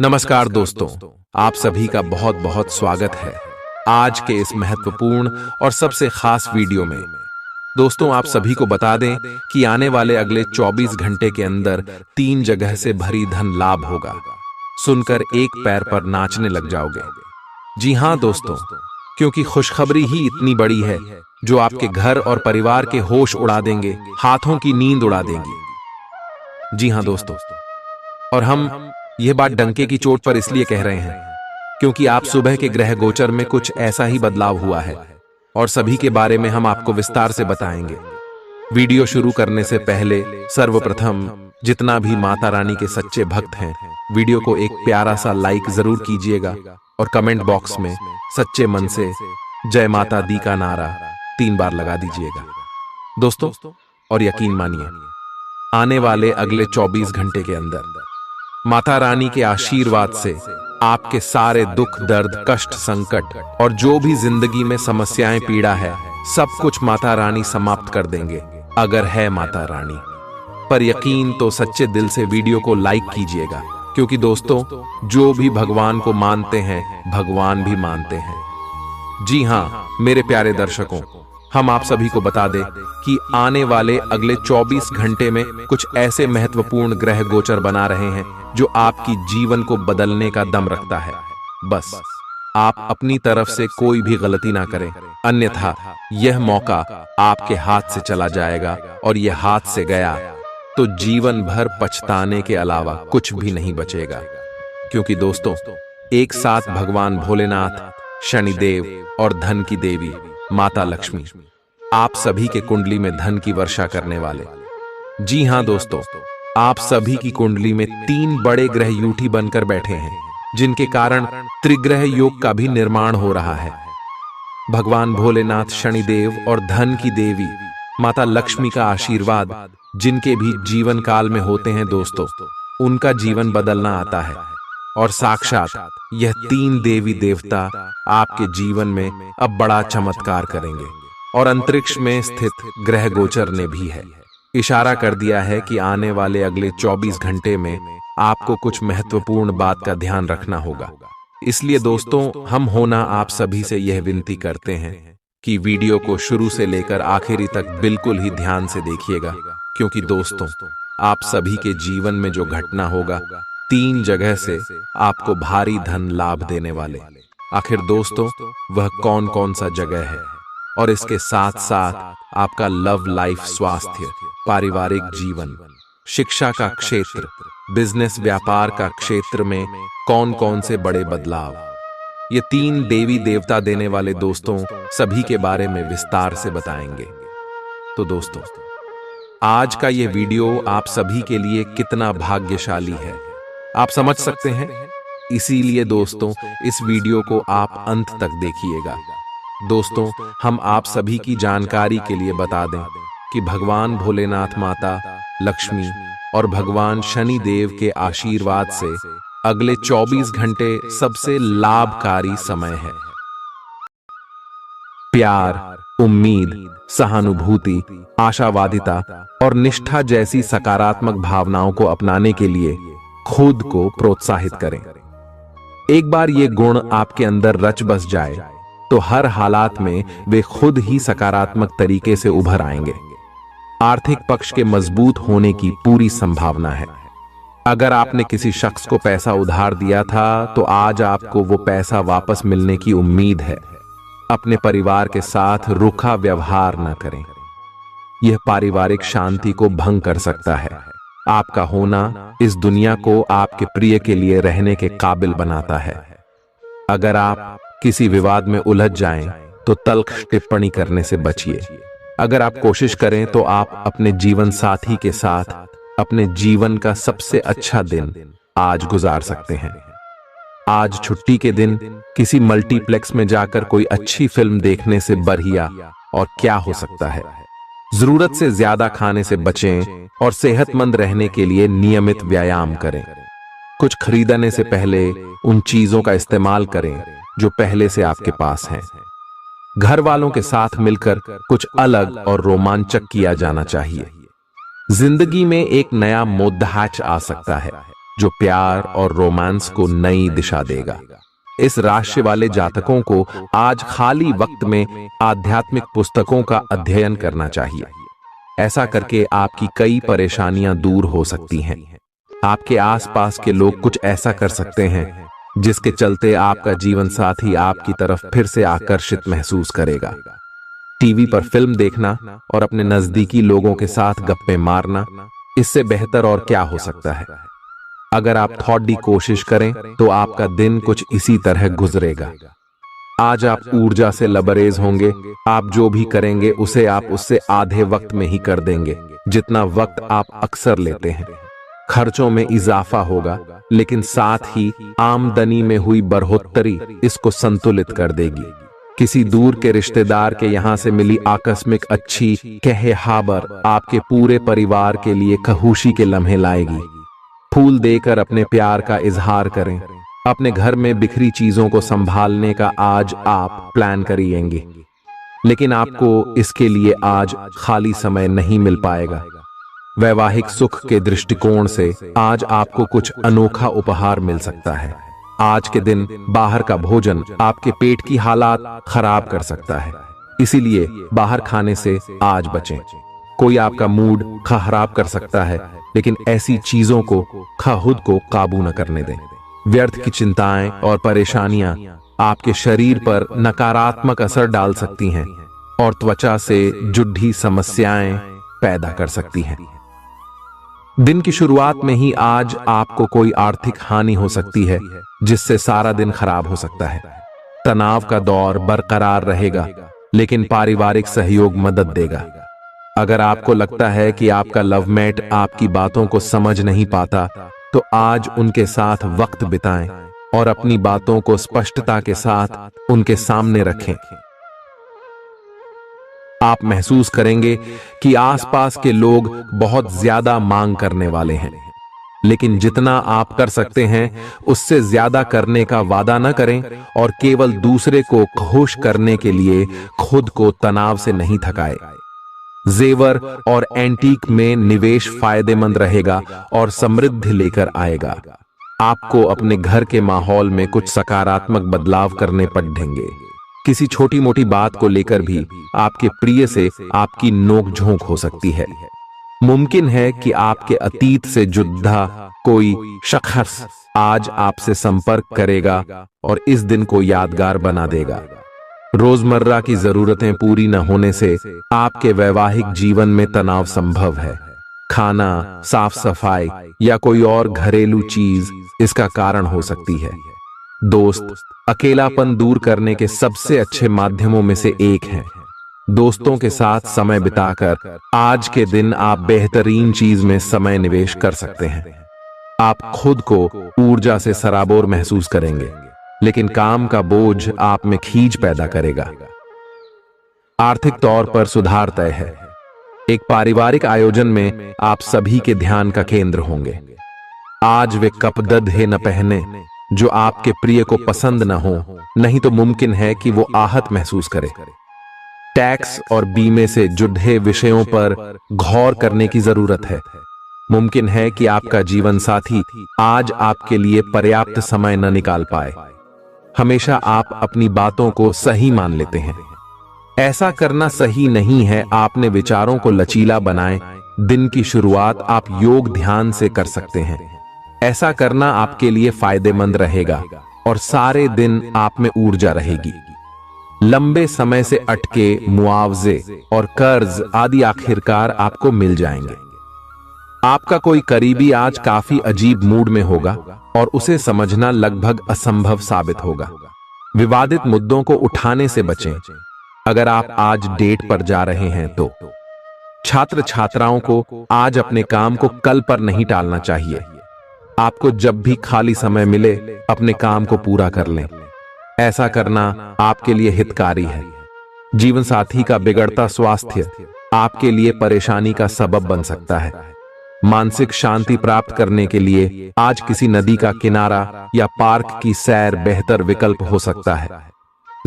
नमस्कार दोस्तों, आप सभी का बहुत बहुत स्वागत है आज के इस महत्वपूर्ण और सबसे खास वीडियो में। दोस्तों, आप सभी को बता दें कि आने वाले अगले 24 घंटे के अंदर 3 जगह से भरी धन लाभ होगा। सुनकर एक पैर पर नाचने लग जाओगे। जी हां दोस्तों, क्योंकि खुशखबरी ही इतनी बड़ी है जो आपके घर और परिवार के होश उड़ा देंगे, हाथों की नींद उड़ा देंगी। जी हां दोस्तों, और हम यह बात डंके की चोट पर इसलिए कह रहे हैं क्योंकि आप सुबह के ग्रह गोचर में कुछ ऐसा ही बदलाव हुआ है और सभी के बारे में हम आपको विस्तार से बताएंगे। वीडियो शुरू करने से पहले सर्वप्रथम जितना भी माता रानी के सच्चे भक्त हैं, वीडियो को एक प्यारा सा लाइक जरूर कीजिएगा और कमेंट बॉक्स में सच्चे मन से जय माता दी का नारा 3 बार लगा दीजिएगा दोस्तों। और यकीन मानिए, आने वाले अगले 24 घंटे के अंदर माता रानी के आशीर्वाद से आपके सारे दुख दर्द कष्ट संकट और जो भी जिंदगी में समस्याएं पीड़ा है, सब कुछ माता रानी समाप्त कर देंगे अगर है माता रानी पर यकीन तो सच्चे दिल से वीडियो को लाइक कीजिएगा, क्योंकि दोस्तों जो भी भगवान को मानते हैं भगवान भी मानते हैं। जी हां मेरे प्यारे दर्शकों, हम आप सभी को बता दें कि आने वाले अगले 24 घंटे में कुछ ऐसे महत्वपूर्ण ग्रह गोचर बना रहे हैं जो आपकी जीवन को बदलने का दम रखता है। बस आप अपनी तरफ से कोई भी गलती ना करें, अन्यथा यह मौका आपके हाथ से चला जाएगा और यह हाथ से गया तो जीवन भर पछताने के अलावा कुछ भी नहीं बचेगा। क्योंकि दोस्तों एक साथ भगवान भोलेनाथ, शनिदेव और धन की देवी माता लक्ष्मी आप सभी के कुंडली में धन की वर्षा करने वाले। जी हां दोस्तों, आप सभी की कुंडली में 3 बड़े ग्रह यूठी बनकर बैठे हैं, जिनके कारण त्रिग्रह योग का भी निर्माण हो रहा है। भगवान भोलेनाथ, शनिदेव और धन की देवी माता लक्ष्मी का आशीर्वाद जिनके भी जीवन काल में होते हैं दोस्तों, उनका जीवन बदलना आता है और साक्षात यह 3 देवी देवता आपके जीवन में अब बड़ा चमत्कार करेंगे। और अंतरिक्ष में स्थित ग्रह गोचर ने भी है इशारा कर दिया है कि आने वाले अगले 24 घंटे में आपको कुछ महत्वपूर्ण बात का ध्यान रखना होगा। इसलिए दोस्तों हम होना आप सभी से यह विनती करते हैं कि वीडियो को शुरू से लेकर आखिरी तक बिल्कुल ही ध्यान से देखिएगा, क्योंकि दोस्तों आप सभी के जीवन में जो घटना होगा 3 जगह से आपको भारी धन लाभ देने वाले। आखिर दोस्तों वह कौन कौन सा जगह है और इसके साथ साथ आपका लव लाइफ, स्वास्थ्य, पारिवारिक जीवन, शिक्षा का क्षेत्र, बिजनेस व्यापार का क्षेत्र में कौन कौन से बड़े बदलाव, ये 3 देवी देवता देने वाले दोस्तों सभी के बारे में विस्तार से बताएंगे। तो दोस्तों आज का ये वीडियो आप सभी के लिए कितना भाग्यशाली है आप समझ सकते हैं। इसीलिए दोस्तों इस वीडियो को आप अंत तक देखिएगा। दोस्तों हम आप सभी की जानकारी के लिए बता दें कि भगवान भोलेनाथ, माता लक्ष्मी और भगवान शनि देव के आशीर्वाद से अगले 24 घंटे सबसे लाभकारी समय है। प्यार, उम्मीद, सहानुभूति, आशावादिता और निष्ठा जैसी सकारात्मक भावनाओं को अपनाने के लिए खुद को प्रोत्साहित करें। एक बार ये गुण आपके अंदर रच बस जाए तो हर हालात में वे खुद ही सकारात्मक तरीके से उभर आएंगे। आर्थिक पक्ष के मजबूत होने की पूरी संभावना है। अगर आपने किसी शख्स को पैसा उधार दिया था तो आज आपको वो पैसा वापस मिलने की उम्मीद है। अपने परिवार के साथ रूखा व्यवहार न करें, यह पारिवारिक शांति को भंग कर सकता है। आपका होना इस दुनिया को आपके प्रिय के लिए रहने के काबिल बनाता है। अगर आप किसी विवाद में उलझ जाएं तो तल्ख टिप्पणी करने से बचिए। अगर आप कोशिश करें तो आप अपने जीवन साथी के साथ अपने जीवन का सबसे अच्छा दिन आज गुजार सकते हैं। आज छुट्टी के दिन किसी मल्टीप्लेक्स में जाकर कोई अच्छी फिल्म देखने से बढ़िया और क्या हो सकता है। जरूरत से ज्यादा खाने से बचें और सेहतमंद रहने के लिए नियमित व्यायाम करें। कुछ खरीदने से पहले उन चीजों का इस्तेमाल करें जो पहले से आपके पास हैं। घर वालों के साथ मिलकर कुछ अलग और रोमांचक किया जाना चाहिए। जिंदगी में एक नया मोद्दाच आ सकता है। जो प्यार और रोमांस को नई दिशा देगा। इस राशि वाले जातकों को आज खाली वक्त में आध्यात्मिक पुस्तकों का अध्ययन करना चाहिए। ऐसा करके आपकी कई परेशानियां दूर हो सकती हैं। आपके आसपास के लोग कुछ ऐसा कर सकते हैं जिसके चलते आपका जीवन साथी आपकी तरफ फिर से आकर्षित महसूस करेगा। टीवी पर फिल्म देखना और अपने नजदीकी लोगों के साथ गप्पे मारना, इससे बेहतर और क्या हो सकता है। अगर आप थोड़ी कोशिश करें तो आपका दिन कुछ इसी तरह गुजरेगा। आज आप ऊर्जा से लबरेज होंगे। आप जो भी करेंगे उसे आप उससे आधे वक्त में ही कर देंगे जितना वक्त आप अक्सर लेते हैं। खर्चों में इजाफा होगा, लेकिन साथ ही आमदनी में हुई बढ़ोतरी इसको संतुलित कर देगी। किसी दूर के रिश्तेदार के यहां से मिली आकस्मिक अच्छी खबर आपके पूरे परिवार के लिए खुशी के लम्हे लाएगी। फूल देकर अपने प्यार का इजहार करें। अपने घर में बिखरी चीजों को संभालने का आज आप प्लान करिएंगे, लेकिन आपको इसके लिए आज खाली समय नहीं मिल पाएगा। वैवाहिक सुख के दृष्टिकोण से आज आपको कुछ अनोखा उपहार मिल सकता है। आज के दिन बाहर का भोजन आपके पेट की हालात खराब कर सकता है, इसीलिए बाहर खाने से आज बचें। कोई आपका मूड खराब कर सकता है, लेकिन ऐसी चीजों को खुद को काबू न करने दें। व्यर्थ की चिंताएं और परेशानियां आपके शरीर पर नकारात्मक असर डाल सकती हैं और त्वचा से जुड़ी समस्याएं पैदा कर सकती हैं। दिन की शुरुआत में ही आज आपको कोई आर्थिक हानि हो सकती है, जिससे सारा दिन खराब हो सकता है। तनाव का दौर बरकरार रहेगा, लेकिन पारिवारिक सहयोग मदद देगा। अगर आपको लगता है कि आपका लवमेट आपकी बातों को समझ नहीं पाता, तो आज उनके साथ वक्त बिताएं और अपनी बातों को स्पष्टता के साथ उनके सामने रखें। आप महसूस करेंगे कि आसपास के लोग बहुत ज्यादा मांग करने वाले हैं, लेकिन जितना आप कर सकते हैं उससे ज्यादा करने का वादा न करें और केवल दूसरे को खुश करने के लिए खुद को तनाव से नहीं थकाए। जेवर और एंटीक में निवेश फायदेमंद रहेगा और समृद्धि लेकर आएगा। आपको अपने घर के माहौल में कुछ सकारात्मक बदलाव करने पड़ेंगे। किसी छोटी मोटी बात को लेकर भी आपके प्रिय से आपकी नोकझोंक हो सकती है। मुमकिन है कि आपके अतीत से जुड़ा कोई शख्स आज आपसे संपर्क करेगा और इस दिन को यादगार बना देगा। रोजमर्रा की जरूरतें पूरी न होने से आपके वैवाहिक जीवन में तनाव संभव है। खाना, साफ सफाई या कोई और घरेलू चीज इसका कारण हो सकती है। दोस्त अकेलापन दूर करने के सबसे अच्छे माध्यमों में से एक है। दोस्तों के साथ समय बिताकर आज के दिन आप बेहतरीन चीज में समय निवेश कर सकते हैं। आप खुद को ऊर्जा से सराबोर महसूस करेंगे, लेकिन काम का बोझ आप में खींच पैदा करेगा। आर्थिक तौर पर सुधार तय है। एक पारिवारिक आयोजन में आप सभी के ध्यान का केंद्र होंगे। आज वे कपड़े न पहने जो आपके प्रिय को पसंद न हो, नहीं तो मुमकिन है कि वो आहत महसूस करे। टैक्स और बीमे से जुड़े विषयों पर गौर करने की जरूरत है। मुमकिन है कि आपका जीवन साथी आज आपके लिए पर्याप्त समय न निकाल पाए। हमेशा आप अपनी बातों को सही मान लेते हैं। ऐसा करना सही नहीं है। आपने विचारों को लचीला बनाएं। दिन की शुरुआत आप योग ध्यान से कर सकते हैं। ऐसा करना आपके लिए फायदेमंद रहेगा और सारे दिन आप में ऊर्जा रहेगी। लंबे समय से अटके मुआवजे और कर्ज आदि आखिरकार आपको मिल जाएंगे। आपका कोई करीबी आज काफी अजीब मूड में होगा और उसे समझना लगभग असंभव साबित होगा। विवादित मुद्दों को उठाने से बचें। अगर आप आज डेट पर जा रहे हैं तो छात्र छात्राओं को आज अपने काम को कल पर नहीं टालना चाहिए। आपको जब भी खाली समय मिले अपने काम को पूरा कर लें। ऐसा करना आपके लिए हितकारी है। जीवन साथी का बिगड़ता स्वास्थ्य आपके लिए परेशानी का सबब बन सकता है। मानसिक शांति प्राप्त करने के लिए आज किसी नदी का किनारा या पार्क की सैर बेहतर विकल्प हो सकता है।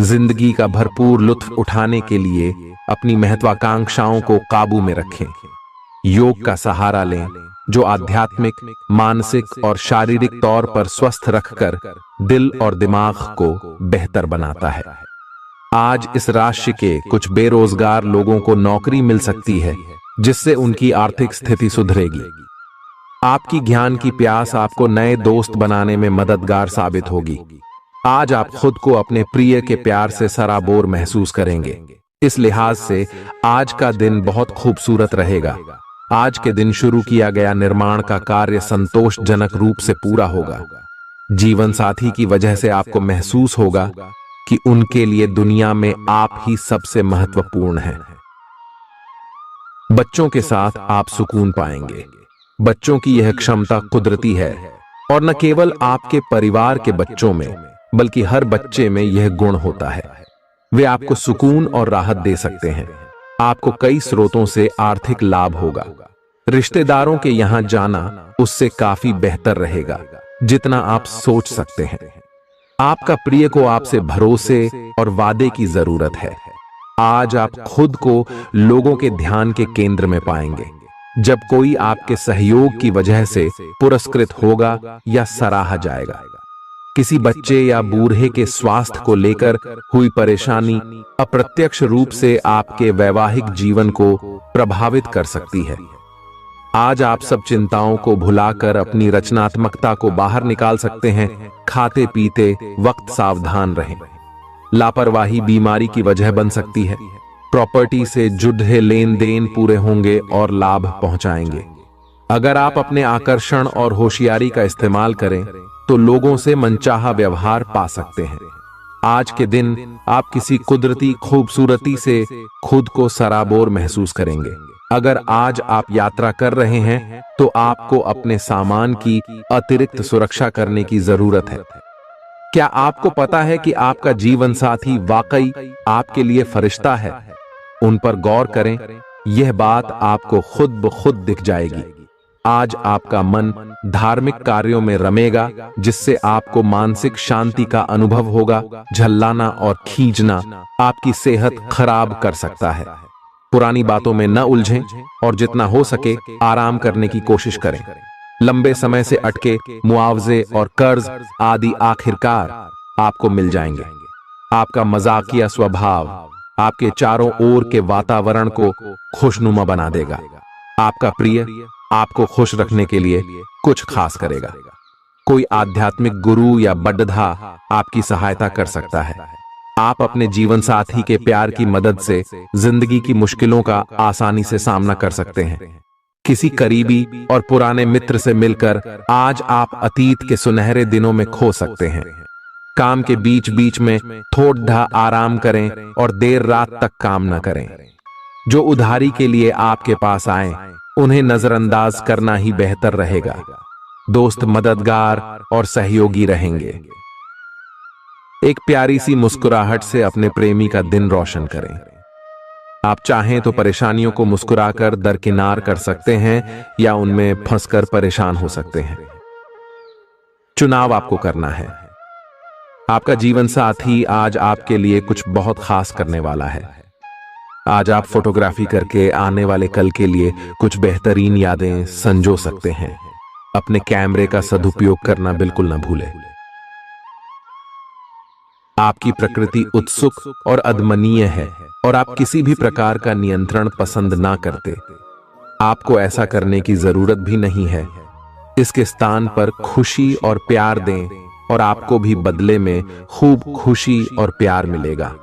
जिंदगी का भरपूर लुत्फ उठाने के लिए अपनी महत्वाकांक्षाओं को काबू में रखें। योग का सहारा लें, जो आध्यात्मिक, मानसिक और शारीरिक तौर पर स्वस्थ रखकर दिल और दिमाग को बेहतर बनाता है। आज इस राशि के कुछ बेरोजगार लोगों को नौकरी मिल सकती है, जिससे उनकी आर्थिक स्थिति सुधरेगी। आपकी ज्ञान की प्यास आपको नए दोस्त बनाने में मददगार साबित होगी। आज आप खुद को अपने प्रिय के प्यार से सराबोर महसूस करेंगे। इस लिहाज से आज का दिन बहुत खूबसूरत रहेगा। आज के दिन शुरू किया गया निर्माण का कार्य संतोषजनक रूप से पूरा होगा। जीवन साथी की वजह से आपको महसूस होगा कि उनके लिए दुनिया में आप ही सबसे महत्वपूर्ण हैं। बच्चों के साथ आप सुकून पाएंगे। बच्चों की यह क्षमता कुदरती है और न केवल आपके परिवार के बच्चों में बल्कि हर बच्चे में यह गुण होता है। वे आपको सुकून और राहत दे सकते हैं। आपको कई स्रोतों से आर्थिक लाभ होगा। रिश्तेदारों के यहां जाना उससे काफी बेहतर रहेगा जितना आप सोच सकते हैं। आपका प्रिय को आपसे भरोसे और वादे की जरूरत है। आज आप खुद को लोगों के ध्यान के केंद्र में पाएंगे जब कोई आपके सहयोग की वजह से पुरस्कृत होगा या सराहा जाएगा। किसी बच्चे या बूढ़े के स्वास्थ्य को लेकर हुई परेशानी अप्रत्यक्ष रूप से आपके वैवाहिक जीवन को प्रभावित कर सकती है। आज आप सब चिंताओं को भुलाकर अपनी रचनात्मकता को बाहर निकाल सकते हैं। खाते पीते वक्त सावधान रहें। लापरवाही बीमारी की वजह बन सकती है। प्रॉपर्टी से जुड़े लेन देन पूरे होंगे और लाभ पहुंचाएंगे। अगर आप अपने आकर्षण और होशियारी का इस्तेमाल करें तो लोगों से मनचाहा व्यवहार पा सकते हैं। आज के दिन आप किसी कुदरती खूबसूरती से खुद को सराबोर महसूस करेंगे। अगर आज आप यात्रा कर रहे हैं तो आपको अपने सामान की अतिरिक्त सुरक्षा करने की जरूरत है। क्या आपको पता है कि आपका जीवन साथी वाकई आपके लिए फरिश्ता है? उन पर गौर करें, यह बात आपको खुद ब खुद दिख जाएगी। आज आपका मन धार्मिक कार्यों में रमेगा जिससे आपको मानसिक शांति का अनुभव होगा। झल्लाना और खींचना आपकी सेहत खराब कर सकता है। पुरानी बातों में न उलझें और जितना हो सके आराम करने की कोशिश करें। लंबे समय से अटके मुआवजे और कर्ज आदि आखिरकार आपको मिल जाएंगे। आपका मजाकिया स्वभाव आपके चारों ओर के वातावरण को खुशनुमा बना देगा। आपका प्रिय आपको खुश रखने के लिए कुछ खास करेगा। कोई आध्यात्मिक गुरु या बड्ढा आपकी सहायता कर सकता है। आप अपने जीवन साथी के प्यार की मदद से जिंदगी की मुश्किलों का आसानी से सामना कर सकते हैं। किसी करीबी और पुराने मित्र से मिलकर आज आप अतीत के सुनहरे दिनों में खो सकते हैं। काम के बीच बीच में थोड़ा आराम करें और देर रात तक काम न करें। जो उधारी के लिए आपके पास आए उन्हें नजरअंदाज करना ही बेहतर रहेगा। दोस्त मददगार और सहयोगी रहेंगे। एक प्यारी सी मुस्कुराहट से अपने प्रेमी का दिन रोशन करें। आप चाहें तो परेशानियों को मुस्कुराकर दरकिनार कर सकते हैं या उनमें फंसकर परेशान हो सकते हैं। चुनाव आपको करना है। आपका जीवन साथी आज आपके लिए कुछ बहुत खास करने वाला है। आज आप फोटोग्राफी करके आने वाले कल के लिए कुछ बेहतरीन यादें संजो सकते हैं। अपने कैमरे का सदुपयोग करना बिल्कुल न भूलें। आपकी प्रकृति उत्सुक और अदमनीय है और आप किसी भी प्रकार का नियंत्रण पसंद ना करते। आपको ऐसा करने की जरूरत भी नहीं है। इसके स्थान पर खुशी और प्यार दें और आपको भी बदले में खूब खुशी और प्यार मिलेगा।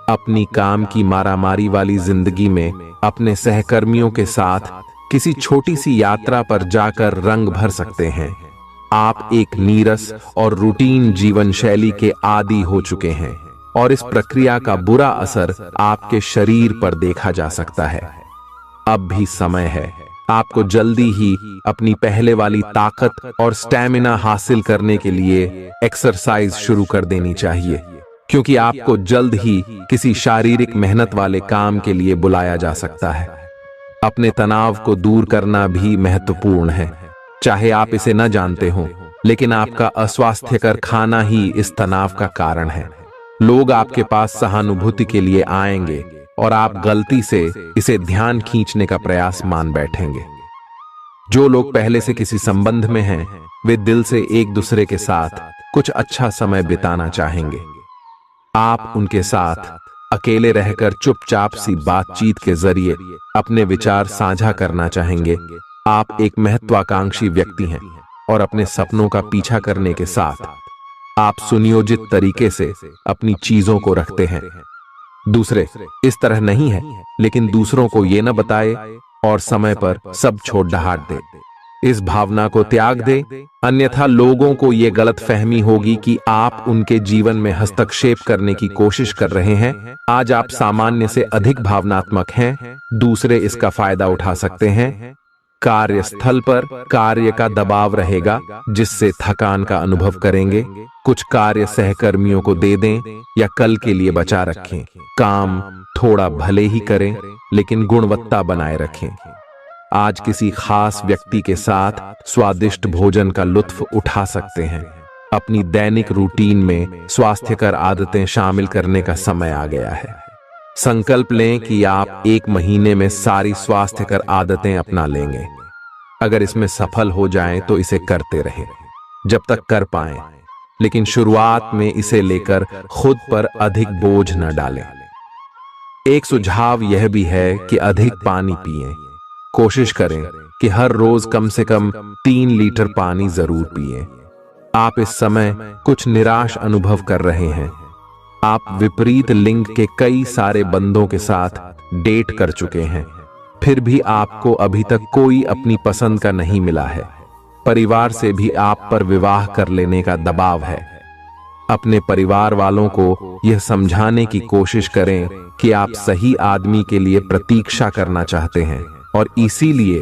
अपनी काम की मारामारी वाली जिंदगी में अपने सहकर्मियों के साथ किसी छोटी सी यात्रा पर जाकर रंग भर सकते हैं। आप एक नीरस और रूटीन जीवन शैली के आदी हो चुके हैं और इस प्रक्रिया का बुरा असर आपके शरीर पर देखा जा सकता है। अब भी समय है। आपको जल्दी ही अपनी पहले वाली ताकत और स्टैमिना हासिल करने के लिए एक्सरसाइज शुरू कर देनी चाहिए, क्योंकि आपको जल्द ही किसी शारीरिक मेहनत वाले काम के लिए बुलाया जा सकता है। अपने तनाव को दूर करना भी महत्वपूर्ण है। चाहे आप इसे न जानते हो, लेकिन आपका अस्वास्थ्यकर खाना ही इस तनाव का कारण है। लोग आपके पास सहानुभूति के लिए आएंगे और आप गलती से इसे ध्यान खींचने का प्रयास मान बैठेंगे। जो लोग पहले से किसी संबंध में हैं, वे दिल से एक दूसरे के साथ कुछ अच्छा समय बिताना चाहेंगे। आप उनके साथ अकेले रहकर चुपचाप सी बातचीत के जरिए अपने विचार साझा करना चाहेंगे। आप एक महत्वाकांक्षी व्यक्ति हैं और अपने सपनों का पीछा करने के साथ आप सुनियोजित तरीके से अपनी चीजों को रखते हैं। दूसरे इस तरह नहीं है, लेकिन दूसरों को ये न बताए और समय पर सब छोड़ ढाट दे। इस भावना को त्याग दे, अन्यथा लोगों को ये गलत फहमी होगी कि आप उनके जीवन में हस्तक्षेप करने की कोशिश कर रहे हैं। आज आप सामान्य से अधिक भावनात्मक हैं, दूसरे इसका फायदा उठा सकते हैं। कार्यस्थल पर कार्य का दबाव रहेगा, जिससे थकान का अनुभव करेंगे। कुछ कार्य सहकर्मियों को दे दें या कल के लिए बचा रखें। काम थोड़ा भले ही करें, लेकिन गुणवत्ता बनाए रखें। आज किसी खास व्यक्ति के साथ स्वादिष्ट भोजन का लुत्फ उठा सकते हैं। अपनी दैनिक रूटीन में स्वास्थ्यकर आदतें शामिल करने का समय आ गया है। संकल्प लें कि आप 1 महीने में सारी स्वास्थ्यकर आदतें अपना लेंगे। अगर इसमें सफल हो जाएं तो इसे करते रहें जब तक कर पाएं, लेकिन शुरुआत में इसे लेकर खुद पर अधिक बोझ न डालें। एक सुझाव यह भी है कि अधिक पानी पिएं। कोशिश करें कि हर रोज कम से कम 3 लीटर पानी जरूर पिएं। आप इस समय कुछ निराश अनुभव कर रहे हैं। आप विपरीत लिंग के कई सारे बंदों के साथ डेट कर चुके हैं, फिर भी आपको अभी तक कोई अपनी पसंद का नहीं मिला है। परिवार से भी आप पर विवाह कर लेने का दबाव है। अपने परिवार वालों को यह समझाने की कोशिश करें कि आप सही आदमी के लिए प्रतीक्षा करना चाहते हैं और इसीलिए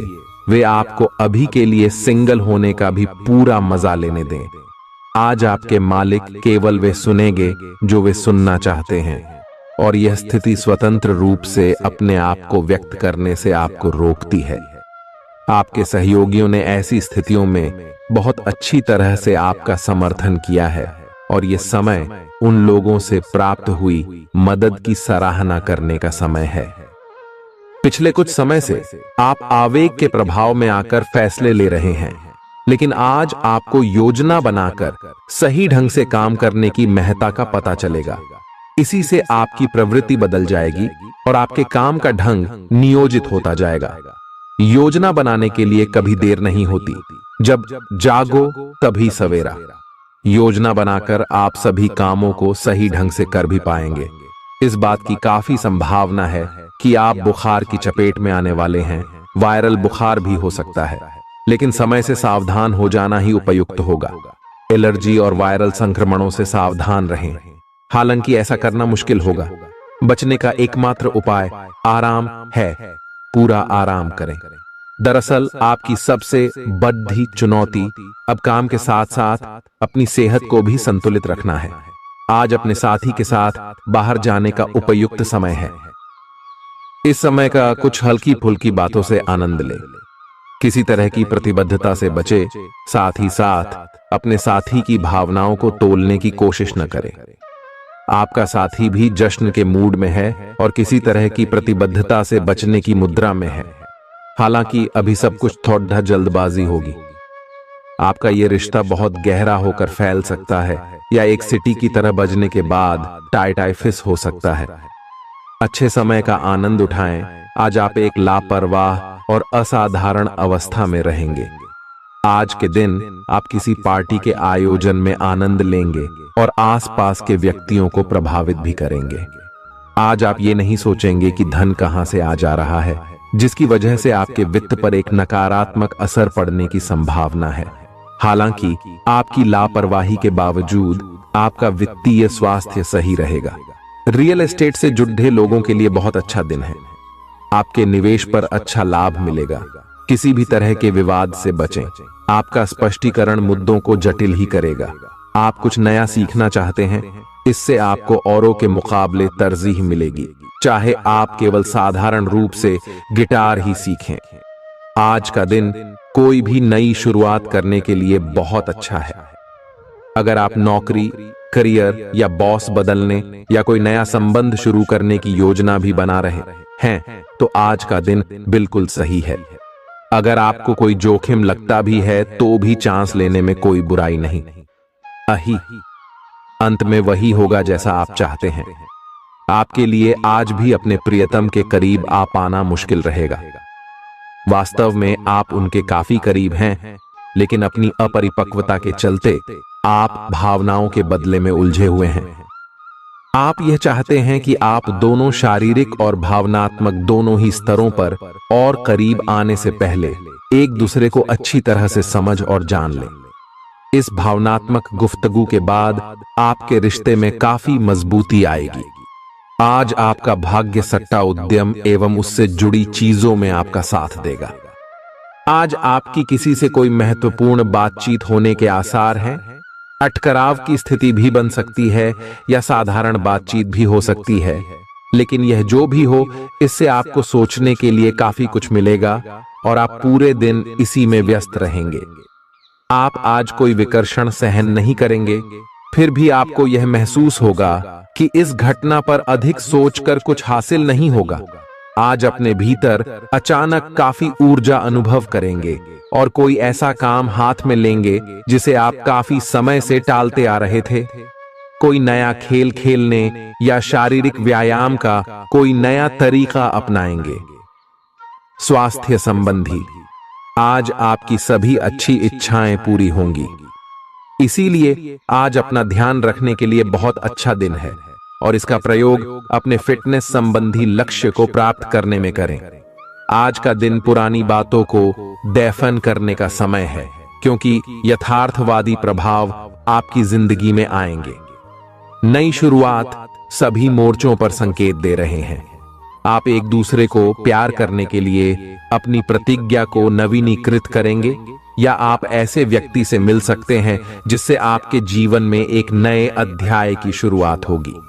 वे आपको अभी के लिए सिंगल होने का भी पूरा मजा लेने दें। आज आपके मालिक केवल वे सुनेंगे जो वे सुनना चाहते हैं, और यह स्थिति स्वतंत्र रूप से अपने आप को व्यक्त करने से आपको रोकती है। आपके सहयोगियों ने ऐसी स्थितियों में बहुत अच्छी तरह से आपका समर्थन किया है, और यह समय उन लोगों से प्राप्त हुई मदद की सराहना करने का समय है। पिछले कुछ समय से आप आवेग के प्रभाव में आकर फैसले ले रहे हैं, लेकिन आज आपको योजना बनाकर सही ढंग से काम करने की महत्ता का पता चलेगा। इसी से आपकी प्रवृत्ति बदल जाएगी और आपके काम का ढंग नियोजित होता जाएगा। योजना बनाने के लिए कभी देर नहीं होती, जब जागो तभी सवेरा। योजना बनाकर आप सभी कामों को सही ढंग से कर भी पाएंगे। इस बात की काफी संभावना है कि आप बुखार की चपेट में आने वाले हैं। वायरल बुखार भी हो सकता है, लेकिन समय से सावधान हो जाना ही उपयुक्त होगा। एलर्जी और वायरल संक्रमणों से सावधान रहें। हालांकि ऐसा करना मुश्किल होगा। बचने का एकमात्र उपाय आराम है। पूरा आराम करें। दरअसल आपकी सबसे बड़ी चुनौती अब काम के साथ साथ अपनी सेहत को भी संतुलित रखना है। आज अपने साथी के साथ बाहर जाने का उपयुक्त समय है। इस समय का कुछ हल्की फुल्की बातों से आनंद ले। किसी तरह की प्रतिबद्धता से बचे, साथ ही साथ अपने साथी की भावनाओं को तोलने की कोशिश न करें। आपका साथी भी जश्न के मूड में है और किसी तरह की प्रतिबद्धता से बचने की मुद्रा में है। हालांकि अभी सब कुछ थोड़ा जल्दबाजी होगी। आपका यह रिश्ता बहुत गहरा होकर फैल सकता है, या एक सिटी की तरह बजने के बाद टाइफाइड हो सकता है। अच्छे समय का आनंद उठाएं। आज आप एक लापरवाह और असाधारण अवस्था में रहेंगे। आज के दिन आप किसी पार्टी के आयोजन में आनंद लेंगे और आसपास के व्यक्तियों को प्रभावित भी करेंगे। आज आप ये नहीं सोचेंगे कि धन कहां से आ जा रहा है, जिसकी वजह से आपके वित्त पर एक नकारात्मक असर पड़ने की संभावना है। हालांकि आपकी लापरवाही के बावजूद आपका वित्तीय स्वास्थ्य सही रहेगा। रियल एस्टेट से जुड़े लोगों के लिए बहुत अच्छा दिन है। आपके निवेश पर अच्छा लाभ मिलेगा। किसी भी तरह के विवाद से बचें। आपका स्पष्टीकरण मुद्दों को जटिल ही करेगा। आप कुछ नया सीखना चाहते हैं, इससे आपको औरों के मुकाबले तरजीह मिलेगी, चाहे आप केवल साधारण रूप से गिटार ही सीखें। आज का दिन कोई भी नई शुरुआत करने के लिए बहुत अच्छा है। अगर आप नौकरी, करियर या बॉस बदलने या कोई नया संबंध शुरू करने की योजना भी बना रहे हैं, तो आज का दिन बिल्कुल सही है। अगर आपको कोई जोखिम लगता भी है तो भी चांस लेने में कोई बुराई नहीं। अही अंत में वही होगा जैसा आप चाहते हैं। आपके लिए आज भी अपने प्रियतम के करीब आ पाना मुश्किल रहेगा। वास्तव में आप उनके काफी करीब हैं, लेकिन अपनी अपरिपक्वता के चलते आप भावनाओं के बदले में उलझे हुए हैं। आप यह चाहते हैं कि आप दोनों शारीरिक और भावनात्मक दोनों ही स्तरों पर और करीब आने से पहले एक दूसरे को अच्छी तरह से समझ और जान लें। इस भावनात्मक गुफ्तगू के बाद आपके रिश्ते में काफी मजबूती आएगी। आज आपका भाग्य सट्टा उद्यम एवं उससे जुड़ी चीजों में आपका साथ देगा। आज आपकी किसी से कोई महत्वपूर्ण बातचीत होने के आसार हैं। अटकराव की स्थिति भी बन सकती है या साधारण बातचीत भी हो सकती है, लेकिन यह जो भी हो, इससे आपको सोचने के लिए काफी कुछ मिलेगा और आप पूरे दिन इसी में व्यस्त रहेंगे। आप आज कोई विकर्षण सहन नहीं करेंगे, फिर भी आपको यह महसूस होगा कि इस घटना पर अधिक सोचकर कुछ हासिल नहीं होगा। आज अपने भीतर अचानक काफी ऊर्जा अनुभव करेंगे और कोई ऐसा काम हाथ में लेंगे जिसे आप काफी समय से टालते आ रहे थे। कोई नया खेल खेलने या शारीरिक व्यायाम का कोई नया तरीका अपनाएंगे। स्वास्थ्य संबंधी आज आपकी सभी अच्छी इच्छाएं पूरी होंगी। इसीलिए आज अपना ध्यान रखने के लिए बहुत अच्छा दिन है और इसका प्रयोग अपने फिटनेस संबंधी लक्ष्य को प्राप्त करने में करें। आज का दिन पुरानी बातों को दफन करने का समय है, क्योंकि यथार्थवादी प्रभाव आपकी जिंदगी में आएंगे। नई शुरुआत सभी मोर्चों पर संकेत दे रहे हैं। आप एक दूसरे को प्यार करने के लिए अपनी प्रतिज्ञा को नवीनीकृत करेंगे, या आप ऐसे व्यक्ति से मिल सकते हैं जिससे आपके जीवन में एक नए अध्याय की शुरुआत होगी।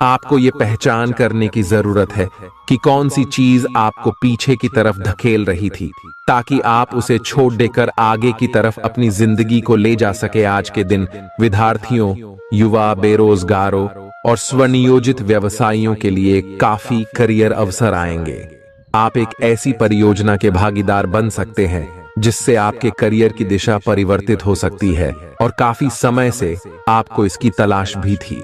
आपको ये पहचान करने की जरूरत है कि कौन सी चीज आपको पीछे की तरफ धकेल रही थी, ताकि आप उसे छोड़ देकर आगे की तरफ अपनी जिंदगी को ले जा सके। आज के दिन विद्यार्थियों, युवा, बेरोजगारों और स्वनियोजित व्यवसायियों के लिए काफी करियर अवसर आएंगे। आप एक ऐसी परियोजना के भागीदार बन सकते हैं जिससे आपके करियर की दिशा परिवर्तित हो सकती है, और काफी समय से आपको इसकी तलाश भी थी।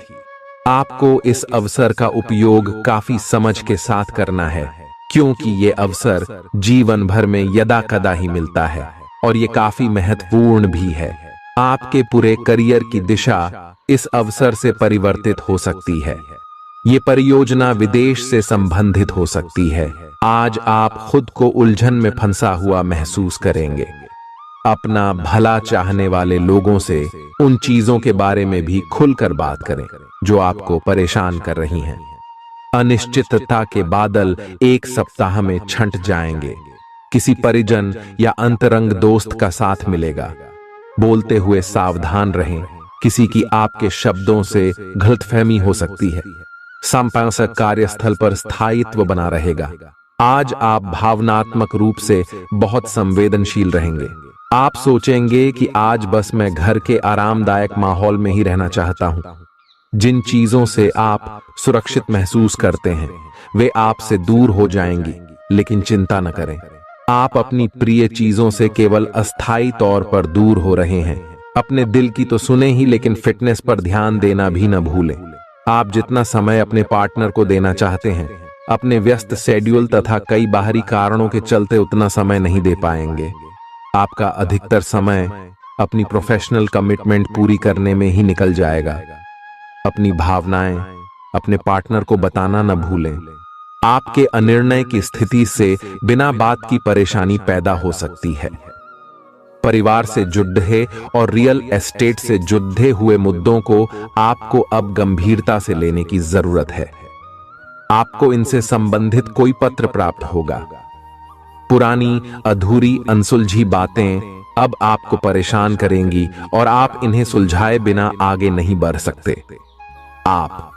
आपको इस अवसर का उपयोग काफी समझ के साथ करना है, क्योंकि ये अवसर जीवन भर में यदा कदा ही मिलता है और ये काफी महत्वपूर्ण भी है। आपके पूरे करियर की दिशा इस अवसर से परिवर्तित हो सकती है। ये परियोजना विदेश से संबंधित हो सकती है। आज आप खुद को उलझन में फंसा हुआ महसूस करेंगे। अपना भला चाहने वाले लोगों से उन चीजों के बारे में भी खुलकर बात करें जो आपको परेशान कर रही हैं। अनिश्चितता के बादल एक सप्ताह में छंट जाएंगे। किसी परिजन या अंतरंग दोस्त का साथ मिलेगा। बोलते हुए सावधान रहें, किसी की आपके शब्दों से गलतफहमी हो सकती है। संपादक कार्यस्थल पर स्थायित्व बना रहेगा। आज आप भावनात्मक रूप से बहुत संवेदनशील रहेंगे। आप सोचेंगे कि आज बस मैं घर के आरामदायक माहौल में ही रहना चाहता हूं। जिन चीजों से आप सुरक्षित महसूस करते हैं वे आपसे दूर हो जाएंगी, लेकिन चिंता न करें, आप अपनी प्रिय चीजों से केवल अस्थायी तौर पर दूर हो रहे हैं। अपने दिल की तो सुने ही, लेकिन फिटनेस पर ध्यान देना भी न भूलें। आप जितना समय अपने पार्टनर को देना चाहते हैं, अपने व्यस्त शेड्यूल तथा कई बाहरी कारणों के चलते उतना समय नहीं दे पाएंगे। आपका अधिकतर समय अपनी प्रोफेशनल कमिटमेंट पूरी करने में ही निकल जाएगा। अपनी भावनाएं अपने पार्टनर को बताना न भूलें। आपके अनिर्णय की स्थिति से बिना बात की परेशानी पैदा हो सकती है। परिवार से जुड़े और रियल एस्टेट से जुड़े हुए मुद्दों को आपको अब गंभीरता से लेने की जरूरत है। आपको इनसे संबंधित कोई पत्र प्राप्त होगा। पुरानी, अधूरी, अनसुलझी बातें अब आपको परेशान करेंगी और आप इन्हें सुलझाए बिना आगे नहीं बढ़ सकते। आप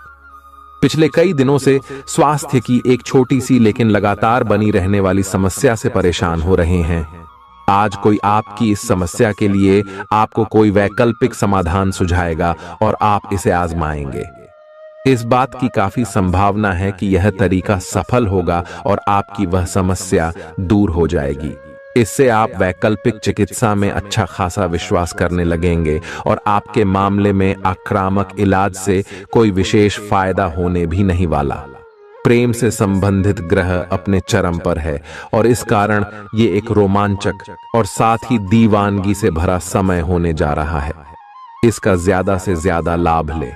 पिछले कई दिनों से स्वास्थ्य की एक छोटी सी लेकिन लगातार बनी रहने वाली समस्या से परेशान हो रहे हैं। आज कोई आपकी इस समस्या के लिए आपको कोई वैकल्पिक समाधान सुझाएगा और आप इसे आजमाएंगे। इस बात की काफी संभावना है कि यह तरीका सफल होगा और आपकी वह समस्या दूर हो जाएगी। इससे आप वैकल्पिक चिकित्सा में अच्छा खासा विश्वास करने लगेंगे और आपके मामले में आक्रामक इलाज से कोई विशेष फायदा होने भी नहीं वाला। प्रेम से संबंधित ग्रह अपने चरम पर है और इस कारण ये एक रोमांचक और साथ ही दीवानगी से भरा समय होने जा रहा है। इसका ज्यादा से ज्यादा लाभ ले।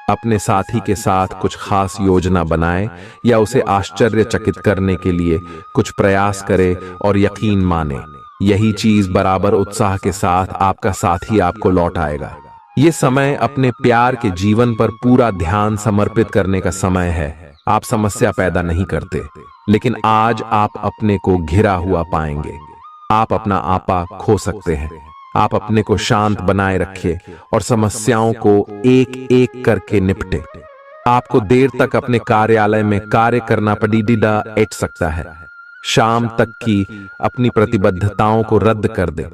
अपने साथी के साथ कुछ खास योजना बनाएं या उसे आश्चर्यचकित करने के लिए कुछ प्रयास करें और यकीन माने यही चीज बराबर उत्साह के साथ आपका साथी आपको लौट आएगा। ये समय अपने प्यार के जीवन पर पूरा ध्यान समर्पित करने का समय है। आप समस्या पैदा नहीं करते, लेकिन आज आप अपने को घिरा हुआ पाएंगे। आप अपना आपा खो सकते हैं। आप अपने को शांत बनाए रखें और समस्याओं को एक एक करके निपटे। आपको देर तक अपने कार्यालय में कार्य करना पड़ीडा एट सकता है। शाम तक की अपनी प्रतिबद्धताओं को रद्द कर दें।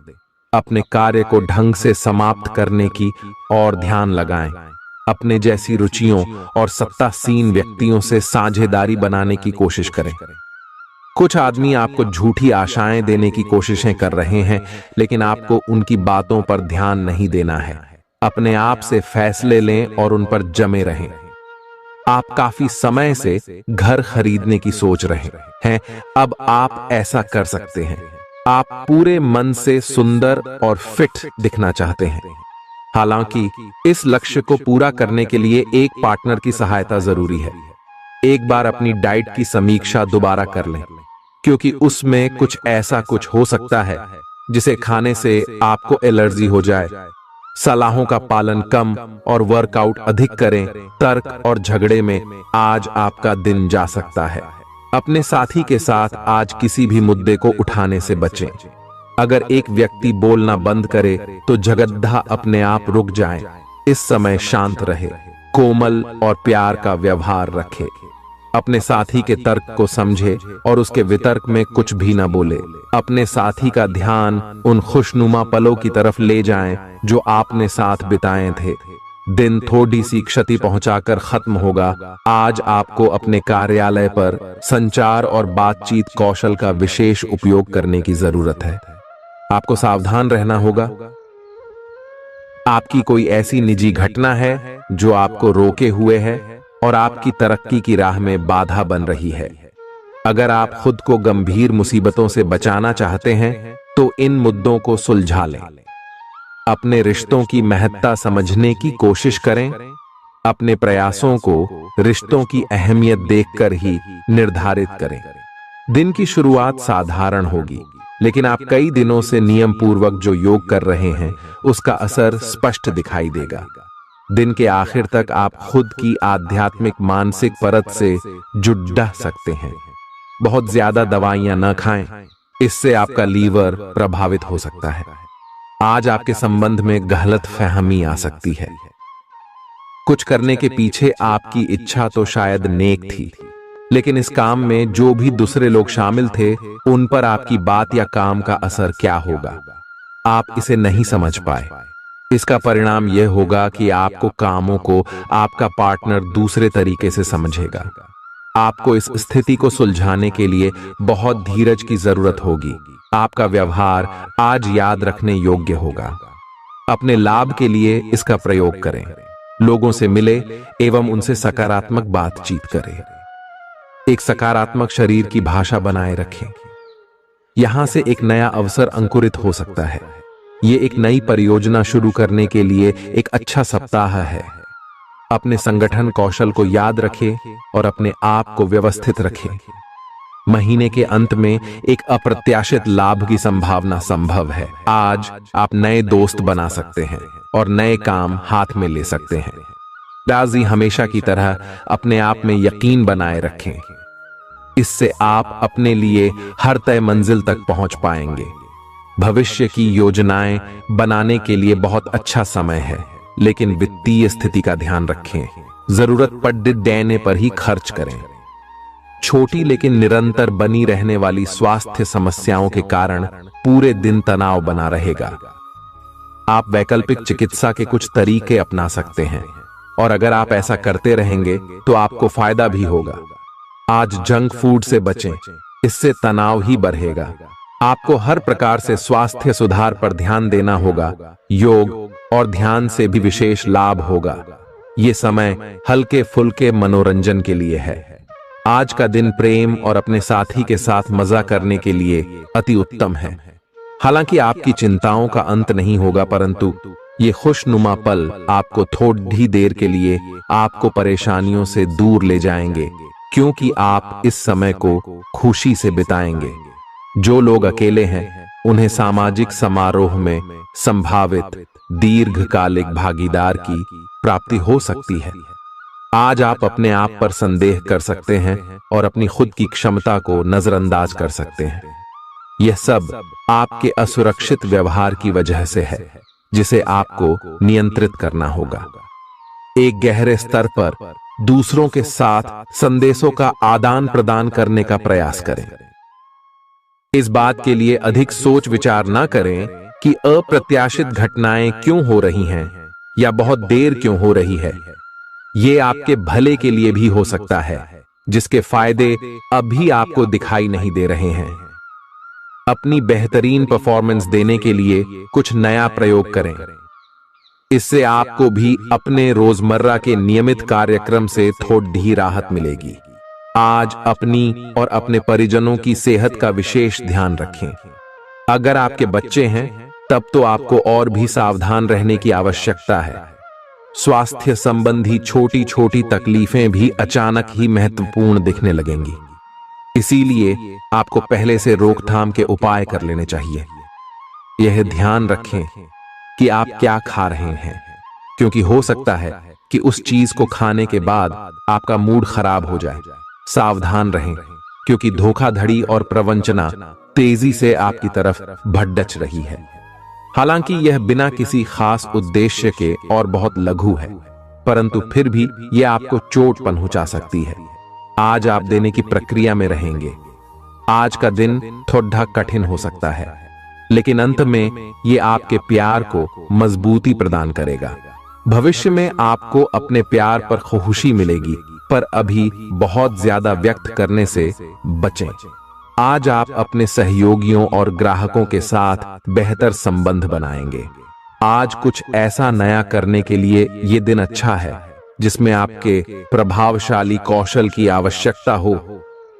अपने कार्य को ढंग से समाप्त करने की और ध्यान लगाएं। अपने जैसी रुचियों और सत्तासीन व्यक्तियों से साझेदारी बनाने की कोशिश करें। कुछ आदमी आपको झूठी आशाएं देने की कोशिशें कर रहे हैं, लेकिन आपको उनकी बातों पर ध्यान नहीं देना है। अपने आप से फैसले लें और उन पर जमे रहें। आप काफी समय से घर खरीदने की सोच रहे हैं, अब आप ऐसा कर सकते हैं। आप पूरे मन से सुंदर और फिट दिखना चाहते हैं। हालांकि इस लक्ष्य को पूरा करने के लिए एक पार्टनर की सहायता जरूरी है। एक बार अपनी डाइट की समीक्षा दोबारा कर लें, क्योंकि उसमें कुछ हो सकता है जिसे खाने से आपको एलर्जी हो जाए। सलाहों का पालन कम और वर्कआउट अधिक करें। तर्क और झगड़े में आज आपका दिन जा सकता है। अपने साथी के साथ आज किसी भी मुद्दे को उठाने से बचें। अगर एक व्यक्ति बोलना बंद करे तो झगड़ा अपने आप रुक जाए। इस समय शांत रहे, कोमल और प्यार का व्यवहार रखे। अपने साथी के तर्क को समझे और उसके वितर्क में कुछ भी न बोले। अपने साथी का ध्यान उन खुशनुमा पलों की तरफ ले जाएं जो आपने साथ बिताए थे। दिन थोड़ी सी क्षति पहुंचाकर खत्म होगा। आज आपको अपने कार्यालय पर संचार और बातचीत कौशल का विशेष उपयोग करने की जरूरत है। आपको सावधान रहना होगा। आपकी कोई ऐसी निजी घटना है जो आपको रोके हुए है और आपकी तरक्की की राह में बाधा बन रही है। अगर आप खुद को गंभीर मुसीबतों से बचाना चाहते हैं तो इन मुद्दों को सुलझा लें। अपने रिश्तों की महत्ता समझने की कोशिश करें। अपने प्रयासों को रिश्तों की अहमियत देखकर ही निर्धारित करें। दिन की शुरुआत साधारण होगी, लेकिन आप कई दिनों से नियम पूर्वक जो योग कर रहे हैं उसका असर स्पष्ट दिखाई देगा। दिन के आखिर तक आप खुद की आध्यात्मिक मानसिक परत से जुड़ सकते हैं। बहुत ज्यादा दवाइयां न खाएं, इससे आपका लीवर प्रभावित हो सकता है। आज आपके संबंध में गलत फहमी आ सकती है। कुछ करने के पीछे आपकी इच्छा तो शायद नेक थी, लेकिन इस काम में जो भी दूसरे लोग शामिल थे उन पर आपकी बात या काम का असर क्या होगा, आप इसे नहीं समझ पाए। इसका परिणाम यह होगा कि आपको कामों को आपका पार्टनर दूसरे तरीके से समझेगा। आपको इस स्थिति को सुलझाने के लिए बहुत धीरज की जरूरत होगी। आपका व्यवहार आज याद रखने योग्य होगा। अपने लाभ के लिए इसका प्रयोग करें। लोगों से मिले एवं उनसे सकारात्मक बातचीत करें। एक सकारात्मक शरीर की भाषा बनाए रखें। यहां से एक नया अवसर अंकुरित हो सकता है। ये एक नई परियोजना शुरू करने के लिए एक अच्छा सप्ताह है। अपने संगठन कौशल को याद रखें और अपने आप को व्यवस्थित रखें। महीने के अंत में एक अप्रत्याशित लाभ की संभावना संभव है। आज आप नए दोस्त बना सकते हैं और नए काम हाथ में ले सकते हैं। राजी हमेशा की तरह अपने आप में यकीन बनाए रखें। इससे आप अपने लिए हर तय मंजिल तक पहुंच पाएंगे। भविष्य की योजनाएं बनाने के लिए बहुत अच्छा समय है, लेकिन वित्तीय स्थिति का ध्यान रखें। जरूरत पड़ने पर ही खर्च करें। छोटी लेकिन निरंतर बनी रहने वाली स्वास्थ्य समस्याओं के कारण पूरे दिन तनाव बना रहेगा। आप वैकल्पिक चिकित्सा के कुछ तरीके अपना सकते हैं और अगर आप ऐसा करते रहेंगे तो आपको फायदा भी होगा। आज जंक फूड से बचें, इससे तनाव ही बढ़ेगा। आपको हर प्रकार से स्वास्थ्य सुधार पर ध्यान देना होगा। योग और ध्यान से भी विशेष लाभ होगा। ये समय हल्के फुल्के मनोरंजन के लिए है। आज का दिन प्रेम और अपने साथी के साथ मजा करने के लिए अति उत्तम है। हालांकि आपकी चिंताओं का अंत नहीं होगा, परंतु ये खुशनुमा पल आपको थोड़ी देर के लिए आपको परेशानियों से दूर ले जाएंगे, क्योंकि आप इस समय को खुशी से बिताएंगे। जो लोग अकेले हैं उन्हें सामाजिक समारोह में संभावित दीर्घकालिक भागीदार की प्राप्ति हो सकती है। आज आप अपने आप पर संदेह कर सकते हैं और अपनी खुद की क्षमता को नजरअंदाज कर सकते हैं। यह सब आपके असुरक्षित व्यवहार की वजह से है, जिसे आपको नियंत्रित करना होगा। एक गहरे स्तर पर दूसरों के साथ संदेशों का आदान प्रदान करने का प्रयास करें। इस बात के लिए अधिक सोच विचार न करें कि अप्रत्याशित घटनाएं क्यों हो रही हैं या बहुत देर क्यों हो रही है। ये आपके भले के लिए भी हो सकता है, जिसके फायदे अभी आपको दिखाई नहीं दे रहे हैं। अपनी बेहतरीन परफॉर्मेंस देने के लिए कुछ नया प्रयोग करें। इससे आपको भी अपने रोजमर्रा के नियमित कार्यक्रम से थोड़ी राहत मिलेगी। आज अपनी और अपने परिजनों की सेहत का विशेष ध्यान रखें। अगर आपके बच्चे हैं तब तो आपको और भी सावधान रहने की आवश्यकता है। स्वास्थ्य संबंधी छोटी छोटी तकलीफें भी अचानक ही महत्वपूर्ण दिखने लगेंगी, इसीलिए आपको पहले से रोकथाम के उपाय कर लेने चाहिए। यह ध्यान रखें कि आप क्या खा रहे हैं, क्योंकि हो सकता है कि उस चीज को खाने के बाद आपका मूड खराब हो जाए। सावधान रहें, क्योंकि धोखाधड़ी और प्रवंचना तेजी से आपकी तरफ भड़क रही है। हालांकि यह बिना किसी खास उद्देश्य के और बहुत लघु है, परंतु फिर भी यह आपको चोट पहुंचा सकती है। आज आप देने की प्रक्रिया में रहेंगे। आज का दिन थोड़ा कठिन हो सकता है, लेकिन अंत में यह आपके प्यार को मजबूती प्रदान करेगा। भविष्य में आपको अपने प्यार पर खुशी मिलेगी, पर अभी बहुत ज्यादा व्यक्त करने से बचें। आज आप अपने सहयोगियों और ग्राहकों के साथ बेहतर संबंध बनाएंगे। आज कुछ ऐसा नया करने के लिए ये दिन अच्छा है जिसमें आपके प्रभावशाली कौशल की आवश्यकता हो।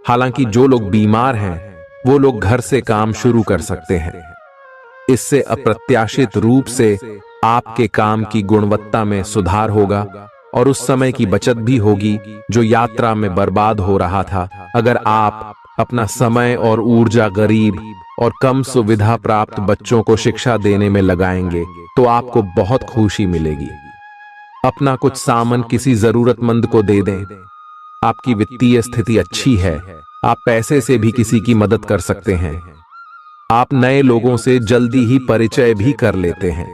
हालांकि जो लोग बीमार हैं वो लोग घर से काम शुरू कर सकते हैं। इससे अप्रत्याशित रूप से आपके काम की गुणवत्ता में सुधार होगा और उस समय की बचत भी होगी जो यात्रा में बर्बाद हो रहा था। अगर आप अपना समय और ऊर्जा गरीब और कम सुविधा प्राप्त बच्चों को शिक्षा देने में लगाएंगे तो आपको बहुत खुशी मिलेगी। अपना कुछ सामान किसी जरूरतमंद को दे दें। आपकी वित्तीय स्थिति अच्छी है, आप पैसे से भी किसी की मदद कर सकते हैं। आप नए लोगों से जल्दी ही परिचय भी कर लेते हैं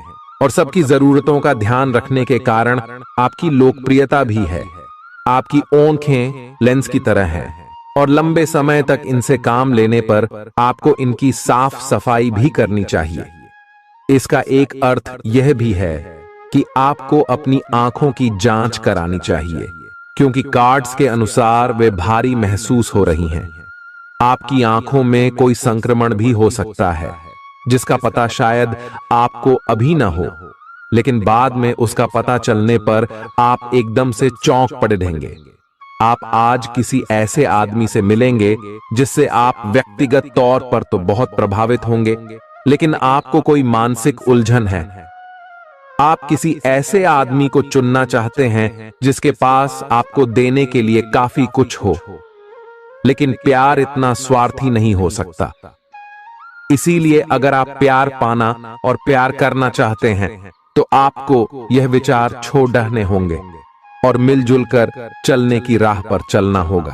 और सबकी जरूरतों का ध्यान रखने के कारण आपकी लोकप्रियता भी है। आपकी आंखें लेंस की तरह हैं और लंबे समय तक इनसे काम लेने पर आपको इनकी साफ सफाई भी करनी चाहिए। इसका एक अर्थ यह भी है कि आपको अपनी आंखों की जांच करानी चाहिए, क्योंकि कार्ड्स के अनुसार वे भारी महसूस हो रही हैं। आपकी आंखों में कोई संक्रमण भी हो सकता है, जिसका पता शायद आपको अभी ना हो, लेकिन बाद में उसका पता चलने पर आप एकदम से चौंक पड़ेंगे। आप आज किसी ऐसे आदमी से मिलेंगे जिससे आप व्यक्तिगत तौर पर तो बहुत प्रभावित होंगे, लेकिन आपको कोई मानसिक उलझन है। आप किसी ऐसे आदमी को चुनना चाहते हैं जिसके पास आपको देने के लिए काफी कुछ हो, लेकिन प्यार इतना स्वार्थी नहीं हो सकता। इसीलिए अगर आप प्यार पाना और प्यार करना चाहते हैं तो आपको यह विचार छोड़ने होंगे और मिलजुल कर चलने की राह पर चलना होगा।